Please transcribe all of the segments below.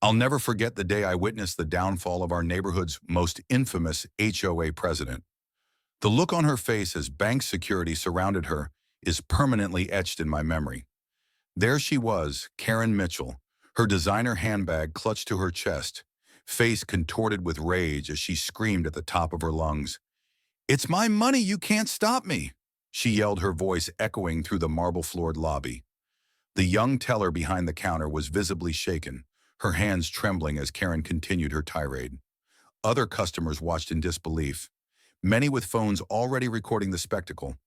I'll never forget the day I witnessed the downfall of our neighborhood's most infamous HOA president. The look on her face as bank security surrounded her is permanently etched in my memory. There she was, Karen Mitchell, her designer handbag clutched to her chest, face contorted with rage as she screamed at the top of her lungs. "It's my money, you can't stop me!" she yelled, her voice echoing through the marble-floored lobby. The young teller behind the counter was visibly shaken, her hands trembling as Karen continued her tirade. Other customers watched in disbelief, many with phones already recording the spectacle.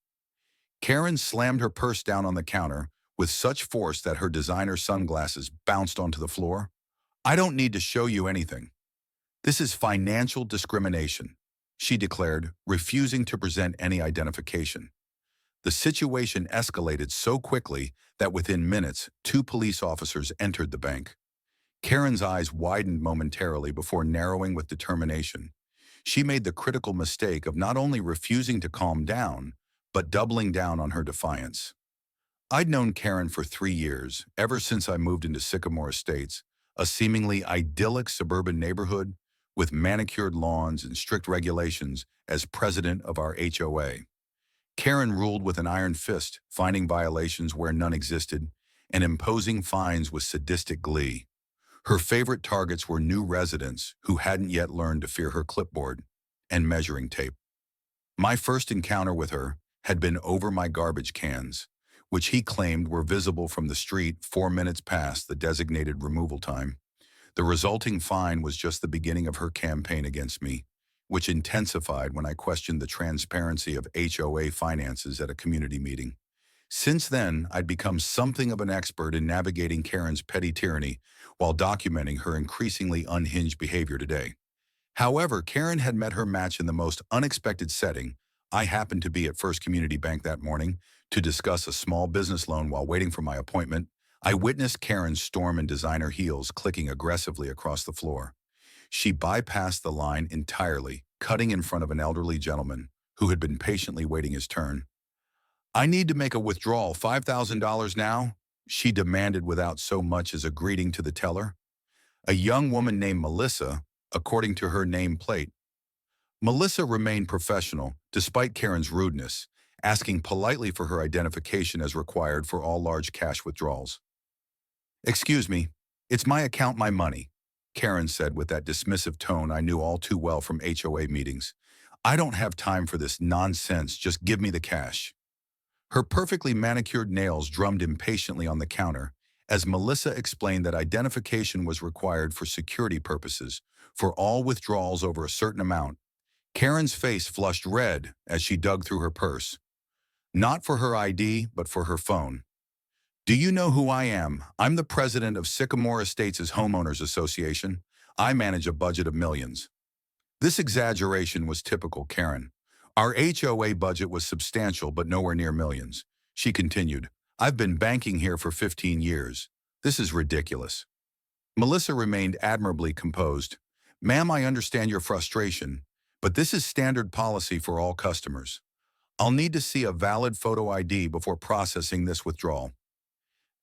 Karen slammed her purse down on the counter with such force that her designer sunglasses bounced onto the floor. "I don't need to show you anything. This is financial discrimination," she declared, refusing to present any identification. The situation escalated so quickly that within minutes, two police officers entered the bank. Karen's eyes widened momentarily before narrowing with determination. She made the critical mistake of not only refusing to calm down, but doubling down on her defiance. I'd known Karen for 3 years, ever since I moved into Sycamore Estates, a seemingly idyllic suburban neighborhood with manicured lawns and strict regulations, as president of our HOA. Karen ruled with an iron fist, finding violations where none existed, and imposing fines with sadistic glee. Her favorite targets were new residents who hadn't yet learned to fear her clipboard and measuring tape. My first encounter with her had been over my garbage cans, which he claimed were visible from the street 4 minutes past the designated removal time. The resulting fine was just the beginning of her campaign against me, which intensified when I questioned the transparency of HOA finances at a community meeting. Since then, I'd become something of an expert in navigating Karen's petty tyranny while documenting her increasingly unhinged behavior today. However, Karen had met her match in the most unexpected setting. I happened to be at First Community Bank that morning to discuss a small business loan while waiting for my appointment. I witnessed Karen's storm and designer heels clicking aggressively across the floor. She bypassed the line entirely, cutting in front of an elderly gentleman who had been patiently waiting his turn. "I need to make a withdrawal, $5,000 now," she demanded without so much as a greeting to the teller. A young woman named Melissa, according to her nameplate. Melissa remained professional, despite Karen's rudeness, asking politely for her identification as required for all large cash withdrawals. "Excuse me, it's my account, my money," Karen said with that dismissive tone I knew all too well from HOA meetings. "I don't have time for this nonsense, just give me the cash." Her perfectly manicured nails drummed impatiently on the counter as Melissa explained that identification was required for security purposes for all withdrawals over a certain amount. Karen's face flushed red as she dug through her purse. Not for her ID, but for her phone. "Do you know who I am? I'm the president of Sycamore Estates' Homeowners Association. I manage a budget of millions." This exaggeration was typical Karen. "Our HOA budget was substantial, but nowhere near millions." She continued, "I've been banking here for 15 years. This is ridiculous." Melissa remained admirably composed. "Ma'am, I understand your frustration, but this is standard policy for all customers. I'll need to see a valid photo ID before processing this withdrawal."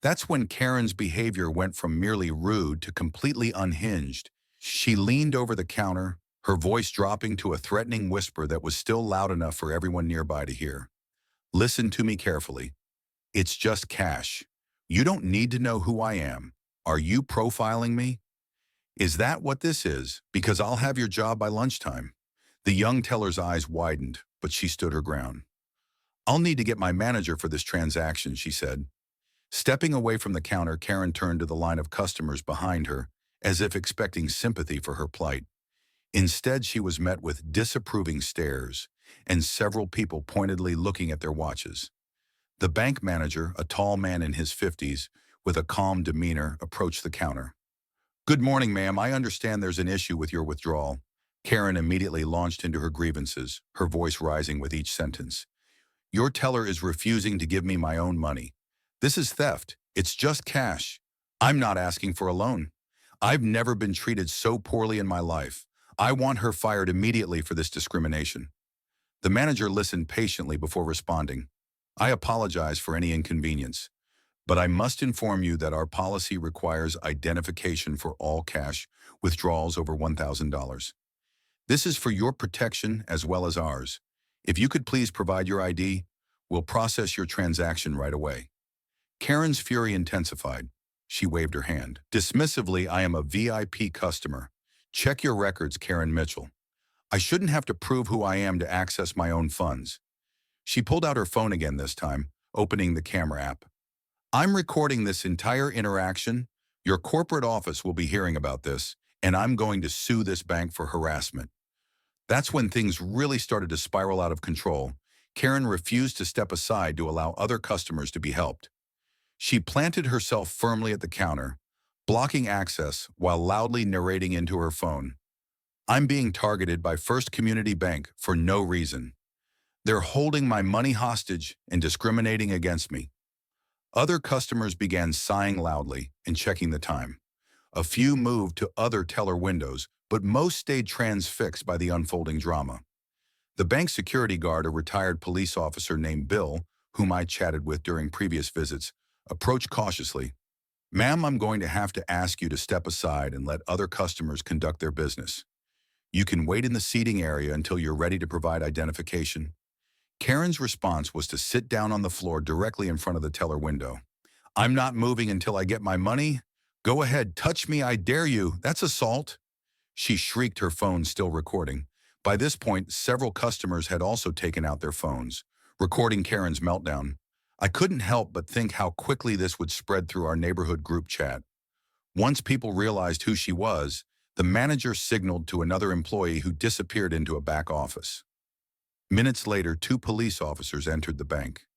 That's when Karen's behavior went from merely rude to completely unhinged. She leaned over the counter, her voice dropping to a threatening whisper that was still loud enough for everyone nearby to hear. "Listen to me carefully. It's just cash. You don't need to know who I am. Are you profiling me? Is that what this is? Because I'll have your job by lunchtime." The young teller's eyes widened, but she stood her ground. "I'll need to get my manager for this transaction," she said. Stepping away from the counter, Karen turned to the line of customers behind her, as if expecting sympathy for her plight. Instead, she was met with disapproving stares and several people pointedly looking at their watches. The bank manager, a tall man in his 50s, with a calm demeanor, approached the counter. "Good morning, ma'am. I understand there's an issue with your withdrawal." Karen immediately launched into her grievances, her voice rising with each sentence. "Your teller is refusing to give me my own money. This is theft. It's just cash. I'm not asking for a loan. I've never been treated so poorly in my life. I want her fired immediately for this discrimination." The manager listened patiently before responding. "I apologize for any inconvenience. but I must inform you that our policy requires identification for all cash withdrawals over $1,000. This is for your protection as well as ours. If you could please provide your ID, we'll process your transaction right away." Karen's fury intensified. She waved her hand. Dismissively, "I am a VIP customer. Check your records, Karen Mitchell. I shouldn't have to prove who I am to access my own funds." She pulled out her phone again this time, opening the camera app. "I'm recording this entire interaction. Your corporate office will be hearing about this, and I'm going to sue this bank for harassment." That's when things really started to spiral out of control. Karen refused to step aside to allow other customers to be helped. She planted herself firmly at the counter, blocking access while loudly narrating into her phone. "I'm being targeted by First Community Bank for no reason. They're holding my money hostage and discriminating against me." Other customers began sighing loudly and checking the time. A few moved to other teller windows, but most stayed transfixed by the unfolding drama. The bank security guard, a retired police officer named Bill, whom I chatted with during previous visits, approached cautiously. "Ma'am, I'm going to have to ask you to step aside and let other customers conduct their business. You can wait in the seating area until you're ready to provide identification." Karen's response was to sit down on the floor directly in front of the teller window. "I'm not moving until I get my money. Go ahead, touch me, I dare you. That's assault." She shrieked, her phone still recording. By this point, several customers had also taken out their phones, recording Karen's meltdown. I couldn't help but think how quickly this would spread through our neighborhood group chat. Once people realized who she was, the manager signaled to another employee who disappeared into a back office. Minutes later, 2 police officers entered the bank.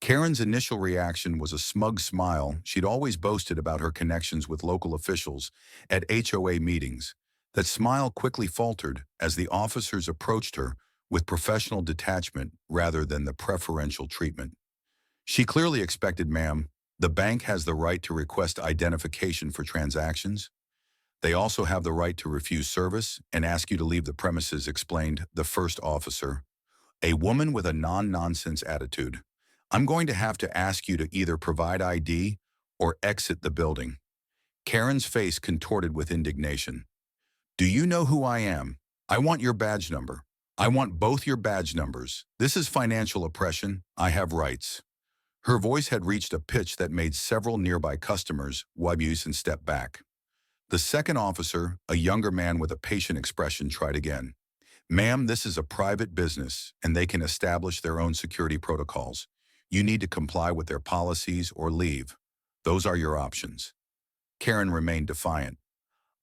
Karen's initial reaction was a smug smile. She'd always boasted about her connections with local officials at HOA meetings. That smile quickly faltered as the officers approached her with professional detachment rather than the preferential treatment. She clearly expected, "Ma'am, the bank has the right to request identification for transactions. They also have the right to refuse service and ask you to leave the premises," explained the first officer, a woman with a non-nonsense attitude. "I'm going to have to ask you to either provide ID or exit the building." Karen's face contorted with indignation. "Do you know who I am? I want your badge number. I want both your badge numbers. This is financial oppression. I have rights." Her voice had reached a pitch that made several nearby customers wabuse and step back. The second officer, a younger man with a patient expression, tried again. "Ma'am, this is a private business, and they can establish their own security protocols. You need to comply with their policies or leave. Those are your options." Karen remained defiant.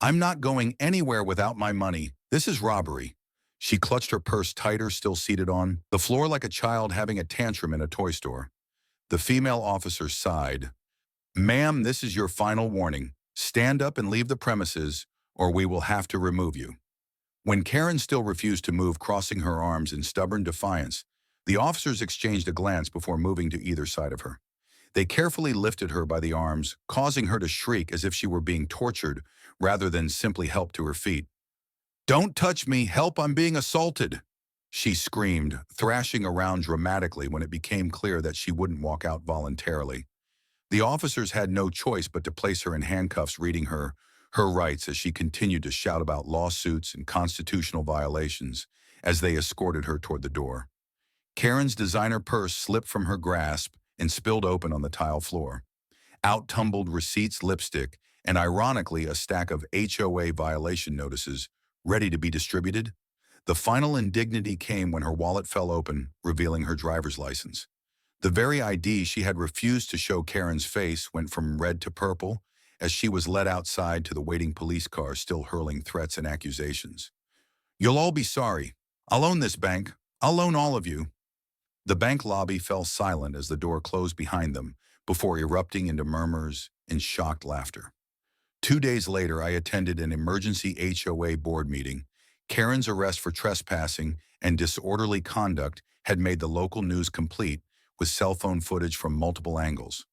"I'm not going anywhere without my money. This is robbery." She clutched her purse tighter, still seated on the floor like a child having a tantrum in a toy store. The female officer sighed. "Ma'am, this is your final warning. Stand up and leave the premises, or we will have to remove you." When Karen still refused to move, crossing her arms in stubborn defiance, the officers exchanged a glance before moving to either side of her. They carefully lifted her by the arms, causing her to shriek as if she were being tortured rather than simply helped to her feet. "Don't touch me! Help, I'm being assaulted!" she screamed, thrashing around dramatically when it became clear that she wouldn't walk out voluntarily. The officers had no choice but to place her in handcuffs, reading her rights as she continued to shout about lawsuits and constitutional violations as they escorted her toward the door. Karen's designer purse slipped from her grasp and spilled open on the tile floor. Out tumbled receipts, lipstick, and ironically a stack of HOA violation notices ready to be distributed. The final indignity came when her wallet fell open, revealing her driver's license. The very ID she had refused to show Karen's face went from red to purple as she was led outside to the waiting police car, still hurling threats and accusations. "You'll all be sorry. I'll own this bank. I'll own all of you." The bank lobby fell silent as the door closed behind them before erupting into murmurs and shocked laughter. 2 days later, I attended an emergency HOA board meeting. Karen's arrest for trespassing and disorderly conduct had made the local news complete with cell phone footage from multiple angles.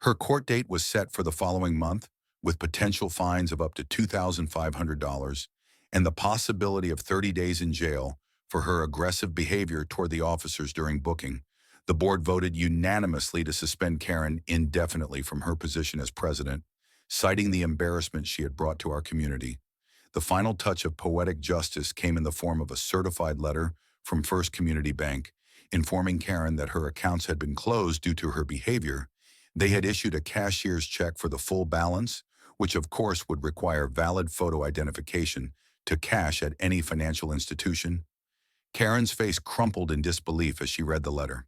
Her court date was set for the following month, with potential fines of up to $2,500 and the possibility of 30 days in jail for her aggressive behavior toward the officers during booking. The board voted unanimously to suspend Karen indefinitely from her position as president, citing the embarrassment she had brought to our community. The final touch of poetic justice came in the form of a certified letter from First Community Bank, informing Karen that her accounts had been closed due to her behavior. They had issued a cashier's check for the full balance, which of course would require valid photo identification to cash at any financial institution. Karen's face crumpled in disbelief as she read the letter.